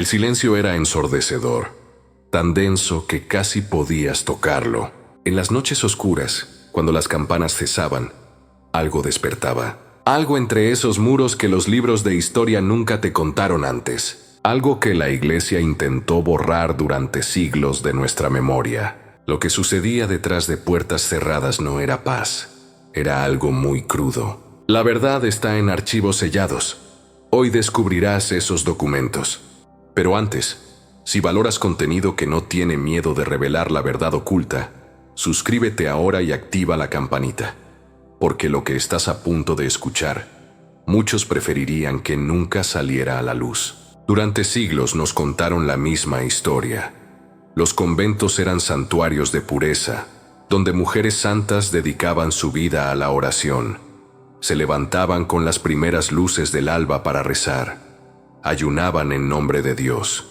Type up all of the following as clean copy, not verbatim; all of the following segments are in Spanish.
El silencio era ensordecedor, tan denso que casi podías tocarlo. En las noches oscuras, cuando las campanas cesaban, algo despertaba. Algo entre esos muros que los libros de historia nunca te contaron antes. Algo que la Iglesia intentó borrar durante siglos de nuestra memoria. Lo que sucedía detrás de puertas cerradas no era paz. Era algo muy crudo. La verdad está en archivos sellados. Hoy descubrirás esos documentos. Pero antes, si valoras contenido que no tiene miedo de revelar la verdad oculta, suscríbete ahora y activa la campanita. Porque lo que estás a punto de escuchar, muchos preferirían que nunca saliera a la luz. Durante siglos nos contaron la misma historia. Los conventos eran santuarios de pureza, donde mujeres santas dedicaban su vida a la oración. Se levantaban con las primeras luces del alba para rezar. Ayunaban en nombre de Dios.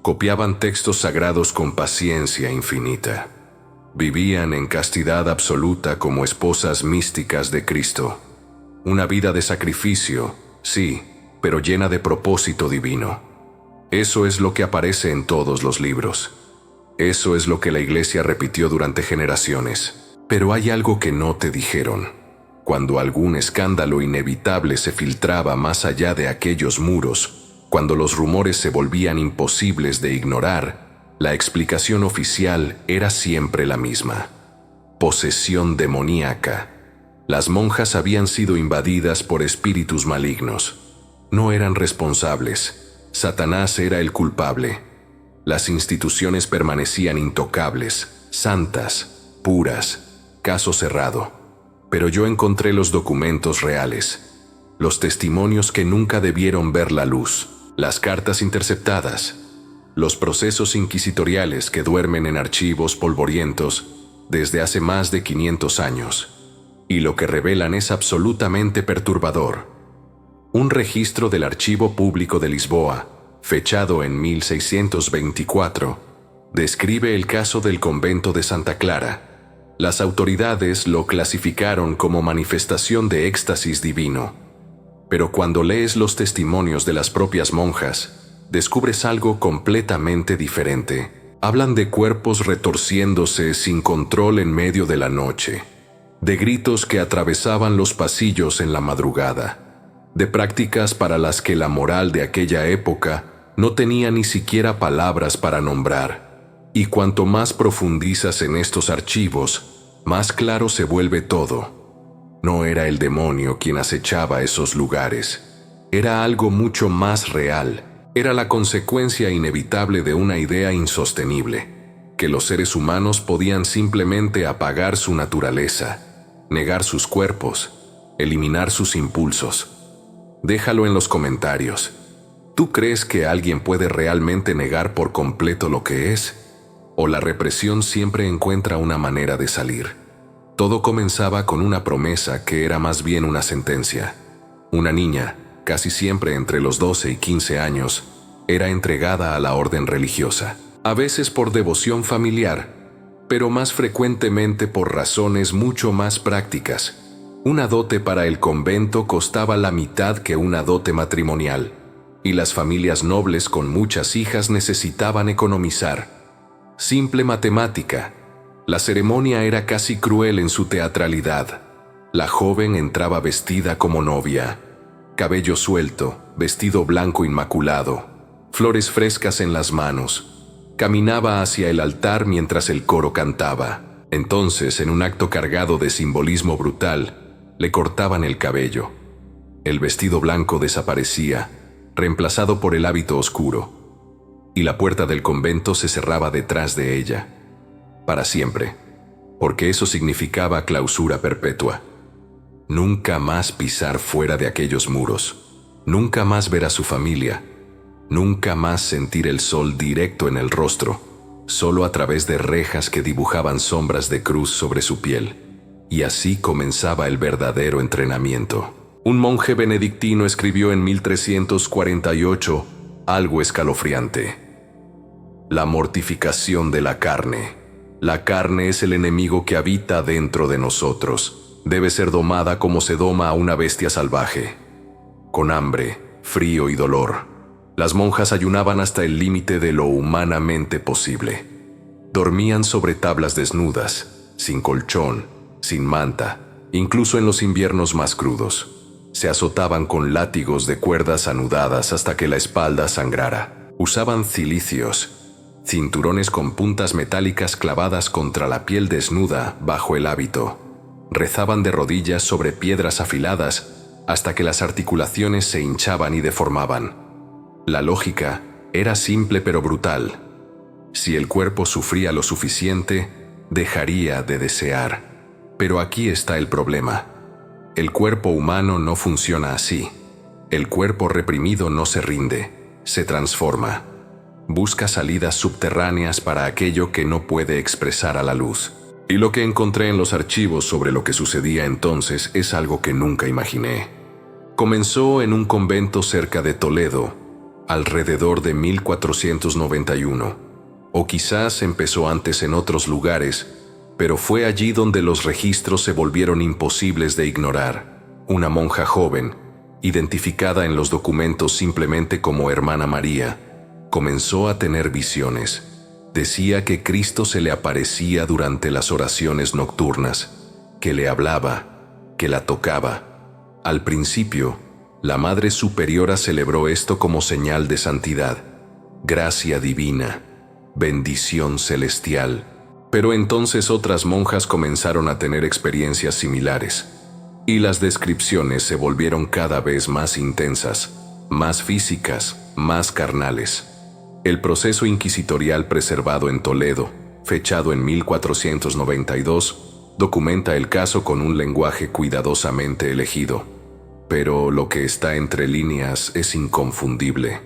Copiaban textos sagrados con paciencia infinita. Vivían en castidad absoluta como esposas místicas de Cristo. Una vida de sacrificio, sí, pero llena de propósito divino. Eso es lo que aparece en todos los libros. Eso es lo que la Iglesia repitió durante generaciones. Pero hay algo que no te dijeron. Cuando algún escándalo inevitable se filtraba más allá de aquellos muros, cuando los rumores se volvían imposibles de ignorar, la explicación oficial era siempre la misma. Posesión demoníaca. Las monjas habían sido invadidas por espíritus malignos. No eran responsables. Satanás era el culpable. Las instituciones permanecían intocables, santas, puras, caso cerrado. Pero yo encontré los documentos reales, los testimonios que nunca debieron ver la luz, las cartas interceptadas, los procesos inquisitoriales que duermen en archivos polvorientos desde hace más de 500 años. Y lo que revelan es absolutamente perturbador. Un registro del Archivo Público de Lisboa, fechado en 1624, describe el caso del convento de Santa Clara. Las autoridades lo clasificaron como manifestación de éxtasis divino. Pero cuando lees los testimonios de las propias monjas, descubres algo completamente diferente. Hablan de cuerpos retorciéndose sin control en medio de la noche, de gritos que atravesaban los pasillos en la madrugada, de prácticas para las que la moral de aquella época no tenía ni siquiera palabras para nombrar. Y cuanto más profundizas en estos archivos, más claro se vuelve todo. No era el demonio quien acechaba esos lugares. Era algo mucho más real. Era la consecuencia inevitable de una idea insostenible, que los seres humanos podían simplemente apagar su naturaleza, negar sus cuerpos, eliminar sus impulsos. Déjalo en los comentarios. ¿Tú crees que alguien puede realmente negar por completo lo que es? ¿O la represión siempre encuentra una manera de salir? Todo comenzaba con una promesa que era más bien una sentencia. Una niña, casi siempre entre los 12 y 15 años, era entregada a la orden religiosa, a veces por devoción familiar, pero más frecuentemente por razones mucho más prácticas. Una dote para el convento costaba la mitad que una dote matrimonial, y las familias nobles con muchas hijas necesitaban economizar. Simple matemática. La ceremonia era casi cruel en su teatralidad. La joven entraba vestida como novia, cabello suelto, vestido blanco inmaculado, flores frescas en las manos. Caminaba hacia el altar mientras el coro cantaba. Entonces, en un acto cargado de simbolismo brutal, le cortaban el cabello. El vestido blanco desaparecía, reemplazado por el hábito oscuro, y la puerta del convento se cerraba detrás de ella. Para siempre, porque eso significaba clausura perpetua. Nunca más pisar fuera de aquellos muros, nunca más ver a su familia, nunca más sentir el sol directo en el rostro, solo a través de rejas que dibujaban sombras de cruz sobre su piel. Y así comenzaba el verdadero entrenamiento. Un monje benedictino escribió en 1348 algo escalofriante: la mortificación de la carne. La carne es el enemigo que habita dentro de nosotros. Debe ser domada como se doma a una bestia salvaje, con hambre, frío y dolor. Las monjas ayunaban hasta el límite de lo humanamente posible. Dormían sobre tablas desnudas, sin colchón, sin manta, incluso en los inviernos más crudos. Se azotaban con látigos de cuerdas anudadas hasta que la espalda sangrara. Usaban cilicios, cinturones con puntas metálicas clavadas contra la piel desnuda bajo el hábito. Rezaban de rodillas sobre piedras afiladas hasta que las articulaciones se hinchaban y deformaban. La lógica era simple pero brutal. Si el cuerpo sufría lo suficiente, dejaría de desear. Pero aquí está el problema. El cuerpo humano no funciona así. El cuerpo reprimido no se rinde, se transforma. Busca salidas subterráneas para aquello que no puede expresar a la luz. Y lo que encontré en los archivos sobre lo que sucedía entonces es algo que nunca imaginé. Comenzó en un convento cerca de Toledo, alrededor de 1491. O quizás empezó antes en otros lugares, pero fue allí donde los registros se volvieron imposibles de ignorar. Una monja joven, identificada en los documentos simplemente como Hermana María, comenzó a tener visiones. Decía que Cristo se le aparecía durante las oraciones nocturnas, que le hablaba, que la tocaba. Al principio, la Madre Superiora celebró esto como señal de santidad, gracia divina, bendición celestial. Pero entonces otras monjas comenzaron a tener experiencias similares, y las descripciones se volvieron cada vez más intensas, más físicas, más carnales. El proceso inquisitorial preservado en Toledo, fechado en 1492, documenta el caso con un lenguaje cuidadosamente elegido. Pero lo que está entre líneas es inconfundible.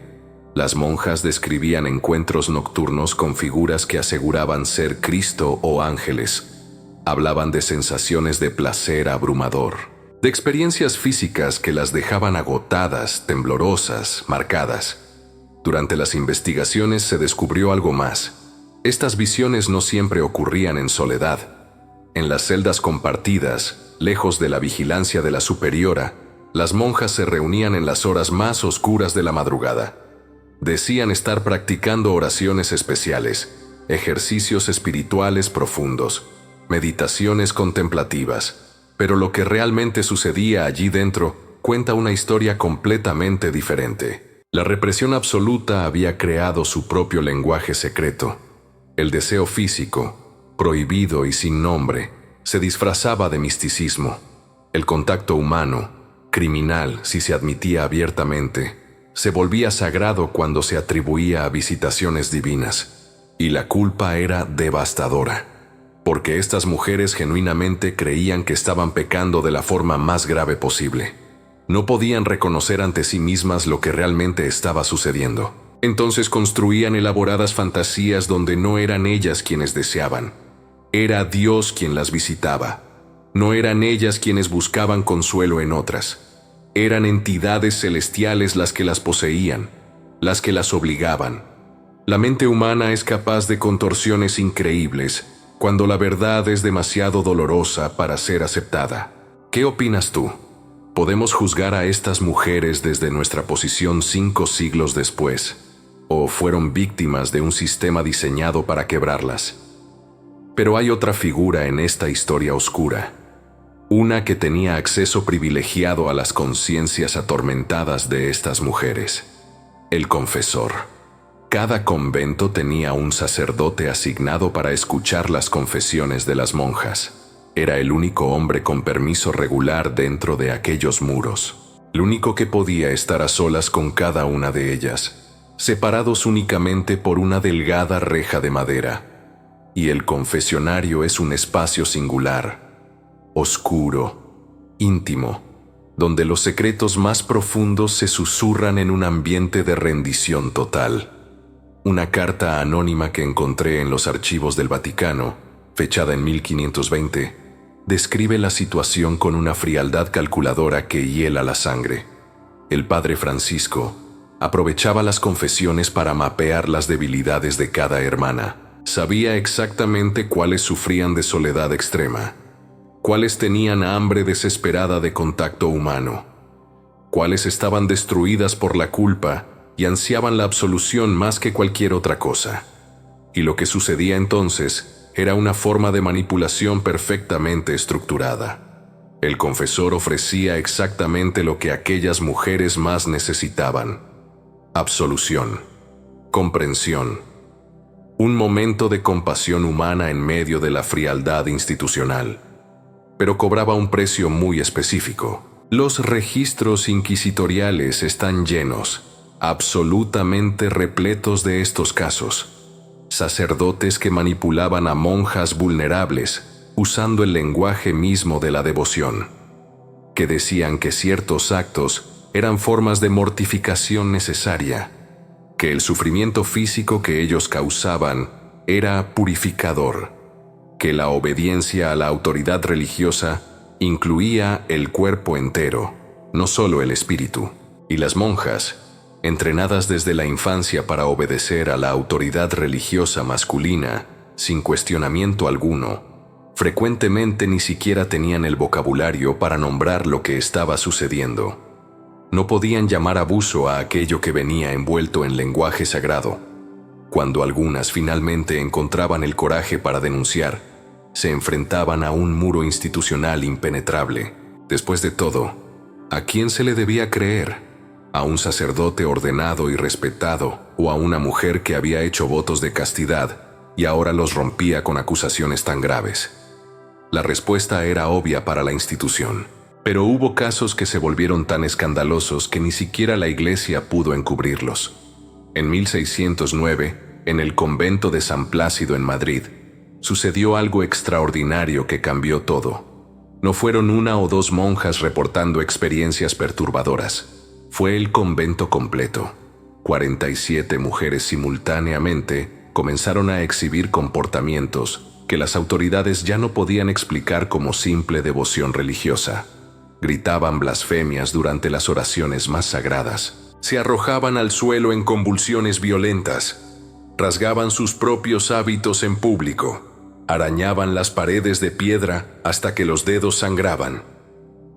Las monjas describían encuentros nocturnos con figuras que aseguraban ser Cristo o ángeles. Hablaban de sensaciones de placer abrumador, de experiencias físicas que las dejaban agotadas, temblorosas, marcadas. Durante las investigaciones se descubrió algo más. Estas visiones no siempre ocurrían en soledad. En las celdas compartidas, lejos de la vigilancia de la superiora, las monjas se reunían en las horas más oscuras de la madrugada. Decían estar practicando oraciones especiales, ejercicios espirituales profundos, meditaciones contemplativas, pero lo que realmente sucedía allí dentro cuenta una historia completamente diferente. La represión absoluta había creado su propio lenguaje secreto. El deseo físico, prohibido y sin nombre, se disfrazaba de misticismo. El contacto humano, criminal si se admitía abiertamente, se volvía sagrado cuando se atribuía a visitaciones divinas. Y la culpa era devastadora, porque estas mujeres genuinamente creían que estaban pecando de la forma más grave posible. No podían reconocer ante sí mismas lo que realmente estaba sucediendo. Entonces construían elaboradas fantasías donde no eran ellas quienes deseaban. Era Dios quien las visitaba. No eran ellas quienes buscaban consuelo en otras. Eran entidades celestiales las que las poseían, las que las obligaban. La mente humana es capaz de contorsiones increíbles cuando la verdad es demasiado dolorosa para ser aceptada. ¿Qué opinas tú? ¿Podemos juzgar a estas mujeres desde nuestra posición 5 siglos después? ¿O fueron víctimas de un sistema diseñado para quebrarlas? Pero hay otra figura en esta historia oscura. Una que tenía acceso privilegiado a las conciencias atormentadas de estas mujeres. El confesor. Cada convento tenía un sacerdote asignado para escuchar las confesiones de las monjas. Era el único hombre con permiso regular dentro de aquellos muros. El único que podía estar a solas con cada una de ellas, separados únicamente por una delgada reja de madera. Y el confesionario es un espacio singular, oscuro, íntimo, donde los secretos más profundos se susurran en un ambiente de rendición total. Una carta anónima que encontré en los archivos del Vaticano, fechada en 1520, describe la situación con una frialdad calculadora que hiela la sangre. El padre Francisco aprovechaba las confesiones para mapear las debilidades de cada hermana. Sabía exactamente cuáles sufrían de soledad extrema, cuáles tenían hambre desesperada de contacto humano, cuáles estaban destruidas por la culpa y ansiaban la absolución más que cualquier otra cosa. Y lo que sucedía entonces era una forma de manipulación perfectamente estructurada. El confesor ofrecía exactamente lo que aquellas mujeres más necesitaban: absolución, comprensión, un momento de compasión humana en medio de la frialdad institucional. Pero cobraba un precio muy específico. Los registros inquisitoriales están llenos, absolutamente repletos de estos casos. Sacerdotes que manipulaban a monjas vulnerables usando el lenguaje mismo de la devoción, que decían que ciertos actos eran formas de mortificación necesaria, que el sufrimiento físico que ellos causaban era purificador, que la obediencia a la autoridad religiosa incluía el cuerpo entero, no solo el espíritu. Y las monjas, entrenadas desde la infancia para obedecer a la autoridad religiosa masculina, sin cuestionamiento alguno, frecuentemente ni siquiera tenían el vocabulario para nombrar lo que estaba sucediendo. No podían llamar abuso a aquello que venía envuelto en lenguaje sagrado. Cuando algunas finalmente encontraban el coraje para denunciar, se enfrentaban a un muro institucional impenetrable. Después de todo, ¿a quién se le debía creer? ¿A un sacerdote ordenado y respetado o a una mujer que había hecho votos de castidad y ahora los rompía con acusaciones tan graves? La respuesta era obvia para la institución, pero hubo casos que se volvieron tan escandalosos que ni siquiera la Iglesia pudo encubrirlos. En 1609, en el convento de San Plácido en Madrid, sucedió algo extraordinario que cambió todo. No fueron una o dos monjas reportando experiencias perturbadoras. Fue el convento completo. 47 mujeres simultáneamente comenzaron a exhibir comportamientos que las autoridades ya no podían explicar como simple devoción religiosa. Gritaban blasfemias durante las oraciones más sagradas. Se arrojaban al suelo en convulsiones violentas. Rasgaban sus propios hábitos en público. Arañaban las paredes de piedra hasta que los dedos sangraban.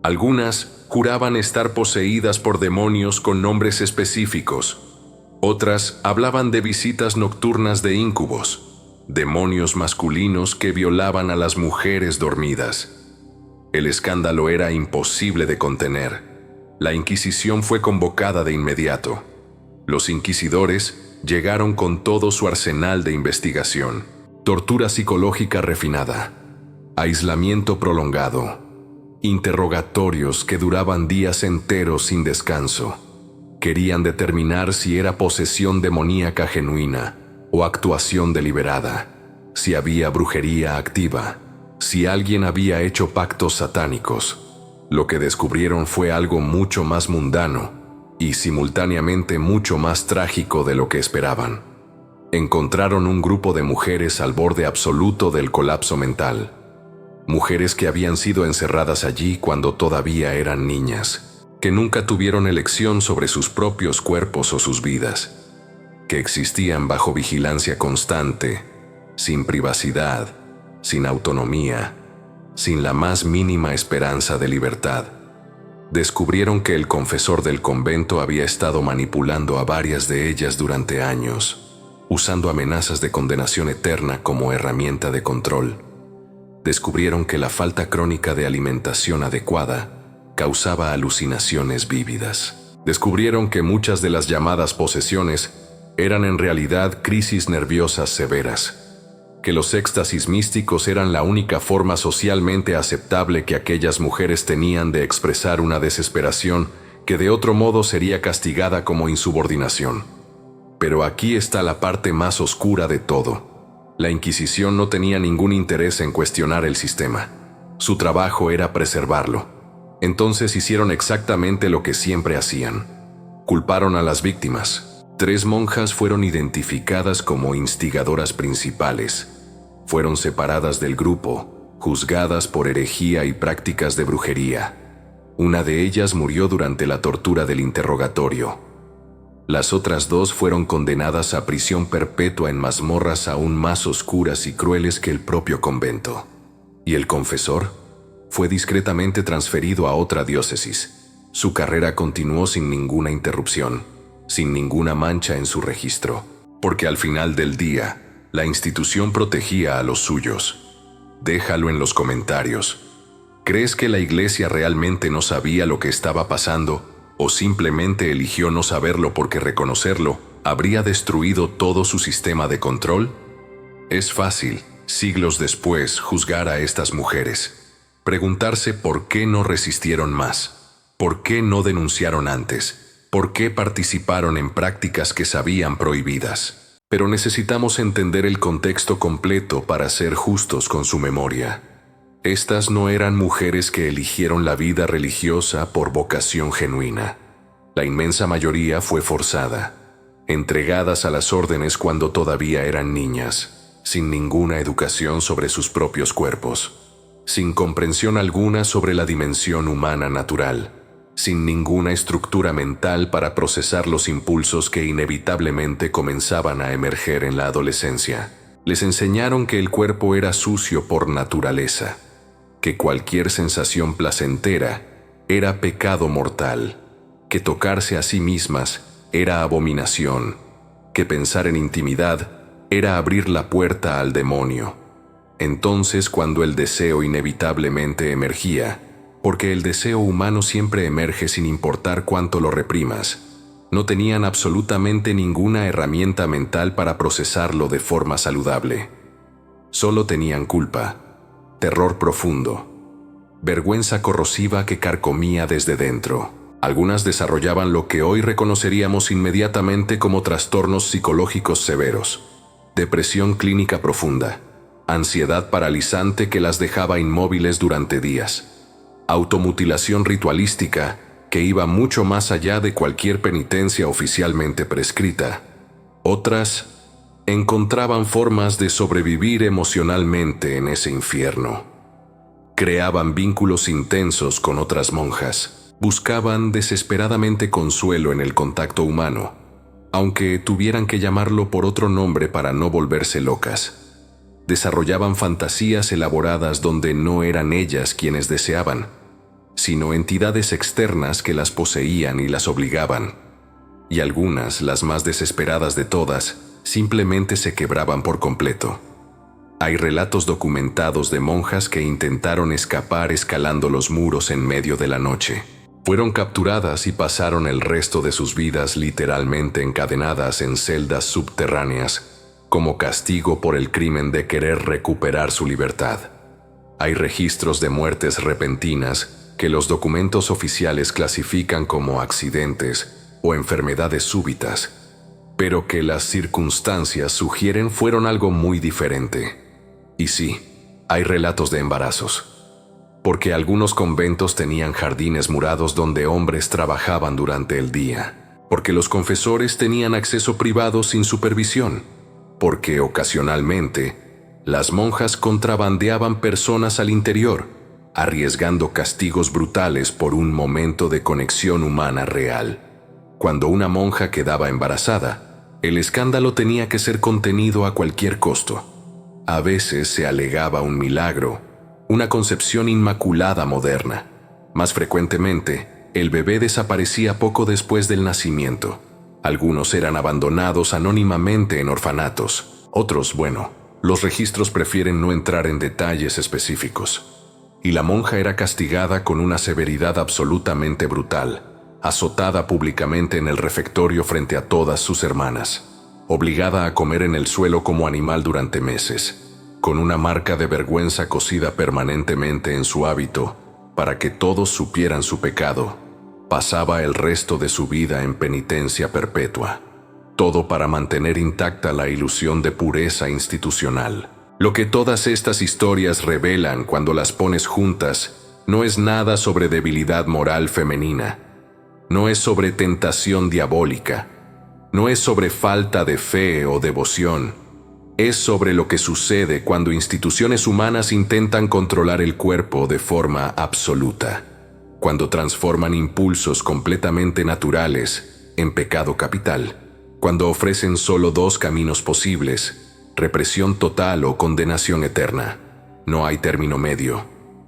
Algunas juraban estar poseídas por demonios con nombres específicos. Otras hablaban de visitas nocturnas de íncubos, demonios masculinos que violaban a las mujeres dormidas. El escándalo era imposible de contener. La Inquisición fue convocada de inmediato. Los inquisidores llegaron con todo su arsenal de investigación: tortura psicológica refinada, aislamiento prolongado, interrogatorios que duraban días enteros sin descanso. Querían determinar si era posesión demoníaca genuina o actuación deliberada, si había brujería activa, si alguien había hecho pactos satánicos. Lo que descubrieron fue algo mucho más mundano y simultáneamente mucho más trágico de lo que esperaban. Encontraron un grupo de mujeres al borde absoluto del colapso mental. Mujeres que habían sido encerradas allí cuando todavía eran niñas, que nunca tuvieron elección sobre sus propios cuerpos o sus vidas, que existían bajo vigilancia constante, sin privacidad, sin autonomía, sin la más mínima esperanza de libertad. Descubrieron que el confesor del convento había estado manipulando a varias de ellas durante años, usando amenazas de condenación eterna como herramienta de control. Descubrieron que la falta crónica de alimentación adecuada causaba alucinaciones vívidas. Descubrieron que muchas de las llamadas posesiones eran en realidad crisis nerviosas severas, que los éxtasis místicos eran la única forma socialmente aceptable que aquellas mujeres tenían de expresar una desesperación que de otro modo sería castigada como insubordinación. Pero aquí está la parte más oscura de todo. La Inquisición no tenía ningún interés en cuestionar el sistema. Su trabajo era preservarlo. Entonces hicieron exactamente lo que siempre hacían. Culparon a las víctimas. 3 monjas fueron identificadas como instigadoras principales. Fueron separadas del grupo, juzgadas por herejía y prácticas de brujería. Una de ellas murió durante la tortura del interrogatorio. Las otras 2 fueron condenadas a prisión perpetua en mazmorras aún más oscuras y crueles que el propio convento. ¿Y el confesor? Fue discretamente transferido a otra diócesis. Su carrera continuó sin ninguna interrupción. sin ninguna mancha en su registro, porque al final del día, la institución protegía a los suyos. Déjalo en los comentarios. ¿Crees que la iglesia realmente no sabía lo que estaba pasando o simplemente eligió no saberlo porque reconocerlo habría destruido todo su sistema de control? Es fácil, siglos después, juzgar a estas mujeres. Preguntarse por qué no resistieron más, por qué no denunciaron antes, por qué participaron en prácticas que sabían prohibidas. Pero necesitamos entender el contexto completo para ser justos con su memoria. Estas no eran mujeres que eligieron la vida religiosa por vocación genuina. La inmensa mayoría fue forzada, entregadas a las órdenes cuando todavía eran niñas, sin ninguna educación sobre sus propios cuerpos, sin comprensión alguna sobre la dimensión humana natural, sin ninguna estructura mental para procesar los impulsos que inevitablemente comenzaban a emerger en la adolescencia. Les enseñaron que el cuerpo era sucio por naturaleza, que cualquier sensación placentera era pecado mortal, que tocarse a sí mismas era abominación, que pensar en intimidad era abrir la puerta al demonio. Entonces, cuando el deseo inevitablemente emergía, porque el deseo humano siempre emerge sin importar cuánto lo reprimas, no tenían absolutamente ninguna herramienta mental para procesarlo de forma saludable. Solo tenían culpa, terror profundo, vergüenza corrosiva que carcomía desde dentro. Algunas desarrollaban lo que hoy reconoceríamos inmediatamente como trastornos psicológicos severos, depresión clínica profunda, ansiedad paralizante que las dejaba inmóviles durante días, automutilación ritualística que iba mucho más allá de cualquier penitencia oficialmente prescrita. Otras encontraban formas de sobrevivir emocionalmente en ese infierno. Creaban vínculos intensos con otras monjas. Buscaban desesperadamente consuelo en el contacto humano, aunque tuvieran que llamarlo por otro nombre para no volverse locas. Desarrollaban fantasías elaboradas donde no eran ellas quienes deseaban, sino entidades externas que las poseían y las obligaban. Y algunas, las más desesperadas de todas, simplemente se quebraban por completo. Hay relatos documentados de monjas que intentaron escapar escalando los muros en medio de la noche. Fueron capturadas y pasaron el resto de sus vidas literalmente encadenadas en celdas subterráneas, como castigo por el crimen de querer recuperar su libertad. Hay registros de muertes repentinas que los documentos oficiales clasifican como accidentes o enfermedades súbitas, pero que las circunstancias sugieren fueron algo muy diferente. Y sí, hay relatos de embarazos, porque algunos conventos tenían jardines murados donde hombres trabajaban durante el día, porque los confesores tenían acceso privado sin supervisión, porque ocasionalmente las monjas contrabandeaban personas al interior, arriesgando castigos brutales por un momento de conexión humana real. Cuando una monja quedaba embarazada, el escándalo tenía que ser contenido a cualquier costo. A veces se alegaba un milagro, una concepción inmaculada moderna. Más frecuentemente, el bebé desaparecía poco después del nacimiento. Algunos eran abandonados anónimamente en orfanatos. Otros, los registros prefieren no entrar en detalles específicos. Y la monja era castigada con una severidad absolutamente brutal, azotada públicamente en el refectorio frente a todas sus hermanas, obligada a comer en el suelo como animal durante meses, con una marca de vergüenza cosida permanentemente en su hábito para que todos supieran su pecado. Pasaba el resto de su vida en penitencia perpetua, todo para mantener intacta la ilusión de pureza institucional. Lo que todas estas historias revelan cuando las pones juntas no es nada sobre debilidad moral femenina, no es sobre tentación diabólica, no es sobre falta de fe o devoción, es sobre lo que sucede cuando instituciones humanas intentan controlar el cuerpo de forma absoluta, cuando transforman impulsos completamente naturales en pecado capital, cuando ofrecen solo dos caminos posibles: represión total o condenación eterna. No hay término medio,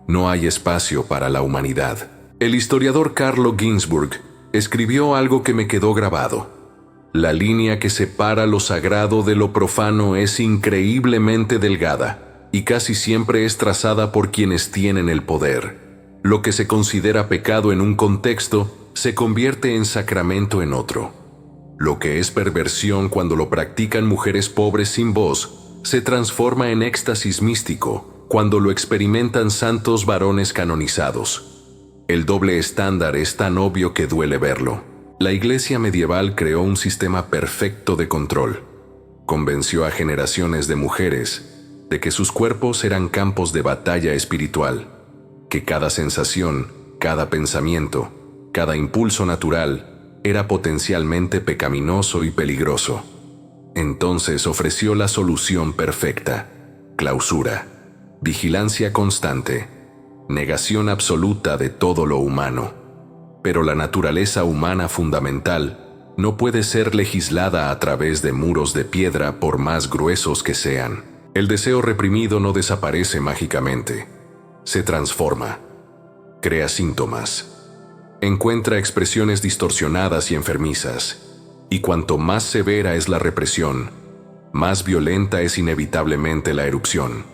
no hay espacio para la humanidad. El historiador Carlo Ginzburg escribió algo que me quedó grabado. La línea que separa lo sagrado de lo profano es increíblemente delgada y casi siempre es trazada por quienes tienen el poder. Lo que se considera pecado en un contexto se convierte en sacramento en otro. Lo que es perversión cuando lo practican mujeres pobres sin voz se transforma en éxtasis místico cuando lo experimentan santos varones canonizados. El doble estándar es tan obvio que duele verlo. La Iglesia medieval creó un sistema perfecto de control. Convenció a generaciones de mujeres de que sus cuerpos eran campos de batalla espiritual, que cada sensación, cada pensamiento, cada impulso natural era potencialmente pecaminoso y peligroso. Entonces ofreció la solución perfecta: clausura, vigilancia constante, negación absoluta de todo lo humano. Pero la naturaleza humana fundamental no puede ser legislada a través de muros de piedra por más gruesos que sean. El deseo reprimido no desaparece mágicamente. Se transforma. Crea síntomas. Encuentra expresiones distorsionadas y enfermizas. Y cuanto más severa es la represión, más violenta es inevitablemente la erupción.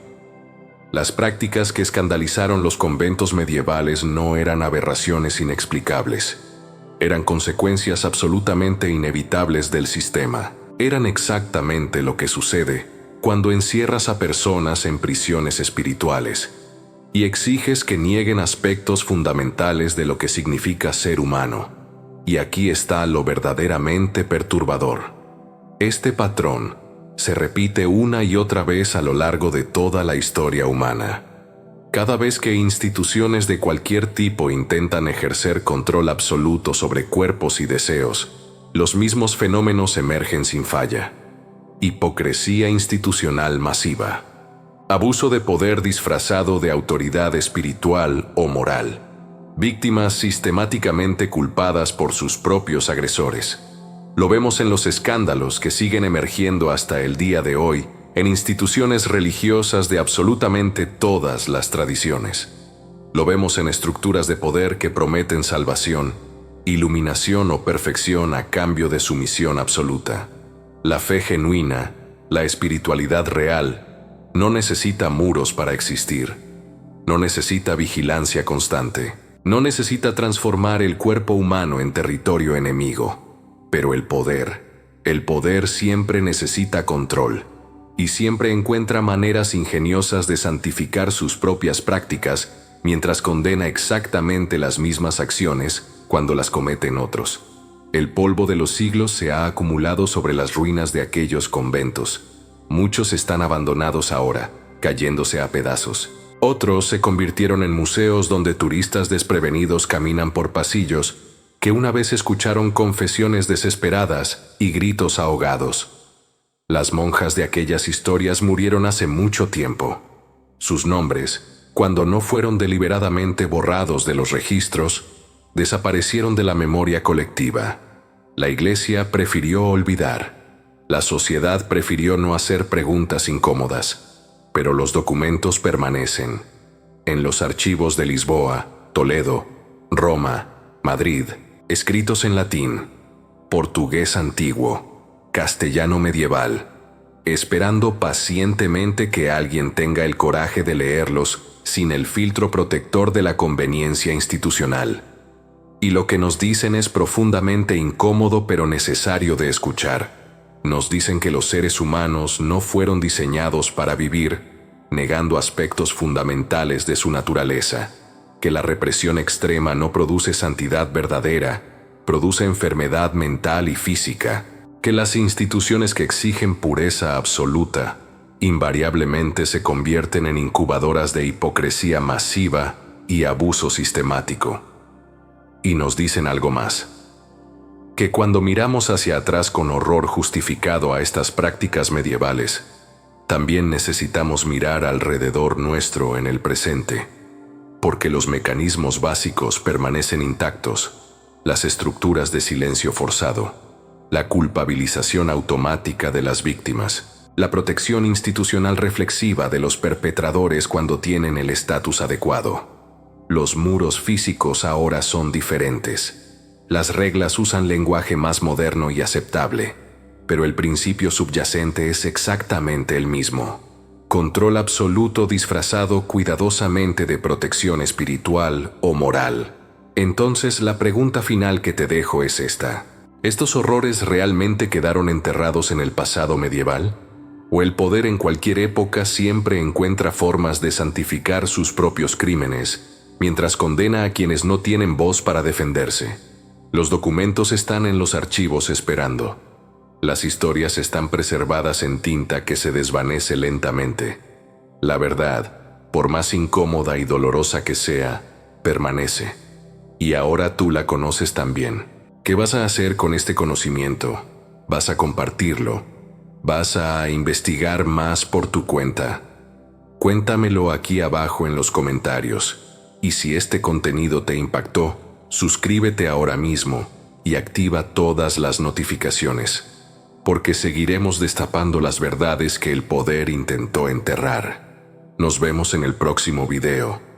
Las prácticas que escandalizaron los conventos medievales no eran aberraciones inexplicables. Eran consecuencias absolutamente inevitables del sistema. Eran exactamente lo que sucede cuando encierras a personas en prisiones espirituales y exiges que nieguen aspectos fundamentales de lo que significa ser humano. Y aquí está lo verdaderamente perturbador. Este patrón se repite una y otra vez a lo largo de toda la historia humana. Cada vez que instituciones de cualquier tipo intentan ejercer control absoluto sobre cuerpos y deseos, los mismos fenómenos emergen sin falla. Hipocresía institucional masiva. Abuso de poder disfrazado de autoridad espiritual o moral. Víctimas sistemáticamente culpadas por sus propios agresores. Lo vemos en los escándalos que siguen emergiendo hasta el día de hoy en instituciones religiosas de absolutamente todas las tradiciones. Lo vemos en estructuras de poder que prometen salvación, iluminación o perfección a cambio de sumisión absoluta. La fe genuina, la espiritualidad real, no necesita muros para existir. No necesita vigilancia constante. No necesita transformar el cuerpo humano en territorio enemigo. Pero el poder siempre necesita control y siempre encuentra maneras ingeniosas de santificar sus propias prácticas mientras condena exactamente las mismas acciones cuando las cometen otros. El polvo de los siglos se ha acumulado sobre las ruinas de aquellos conventos. Muchos están abandonados ahora, cayéndose a pedazos. Otros se convirtieron en museos donde turistas desprevenidos caminan por pasillos que una vez escucharon confesiones desesperadas y gritos ahogados. Las monjas de aquellas historias murieron hace mucho tiempo. Sus nombres, cuando no fueron deliberadamente borrados de los registros, desaparecieron de la memoria colectiva. La Iglesia prefirió olvidar. La sociedad prefirió no hacer preguntas incómodas, pero los documentos permanecen. En los archivos de Lisboa, Toledo, Roma, Madrid, escritos en latín, portugués antiguo, castellano medieval, esperando pacientemente que alguien tenga el coraje de leerlos sin el filtro protector de la conveniencia institucional. Y lo que nos dicen es profundamente incómodo pero necesario de escuchar. Nos dicen que los seres humanos no fueron diseñados para vivir, negando aspectos fundamentales de su naturaleza. Que la represión extrema no produce santidad verdadera, produce enfermedad mental y física, que las instituciones que exigen pureza absoluta invariablemente se convierten en incubadoras de hipocresía masiva y abuso sistemático. Y nos dicen algo más, que cuando miramos hacia atrás con horror justificado a estas prácticas medievales, también necesitamos mirar alrededor nuestro en el presente. Porque los mecanismos básicos permanecen intactos, las estructuras de silencio forzado, la culpabilización automática de las víctimas, la protección institucional reflexiva de los perpetradores cuando tienen el estatus adecuado. Los muros físicos ahora son diferentes. Las reglas usan lenguaje más moderno y aceptable, pero el principio subyacente es exactamente el mismo. Control absoluto disfrazado cuidadosamente de protección espiritual o moral. Entonces, la pregunta final que te dejo es esta. ¿Estos horrores realmente quedaron enterrados en el pasado medieval? ¿O el poder en cualquier época siempre encuentra formas de santificar sus propios crímenes, mientras condena a quienes no tienen voz para defenderse? Los documentos están en los archivos esperando. Las historias están preservadas en tinta que se desvanece lentamente. La verdad, por más incómoda y dolorosa que sea, permanece. Y ahora tú la conoces también. ¿Qué vas a hacer con este conocimiento? ¿Vas a compartirlo? ¿Vas a investigar más por tu cuenta? Cuéntamelo aquí abajo en los comentarios. Y si este contenido te impactó, suscríbete ahora mismo y activa todas las notificaciones, porque seguiremos destapando las verdades que el poder intentó enterrar. Nos vemos en el próximo video.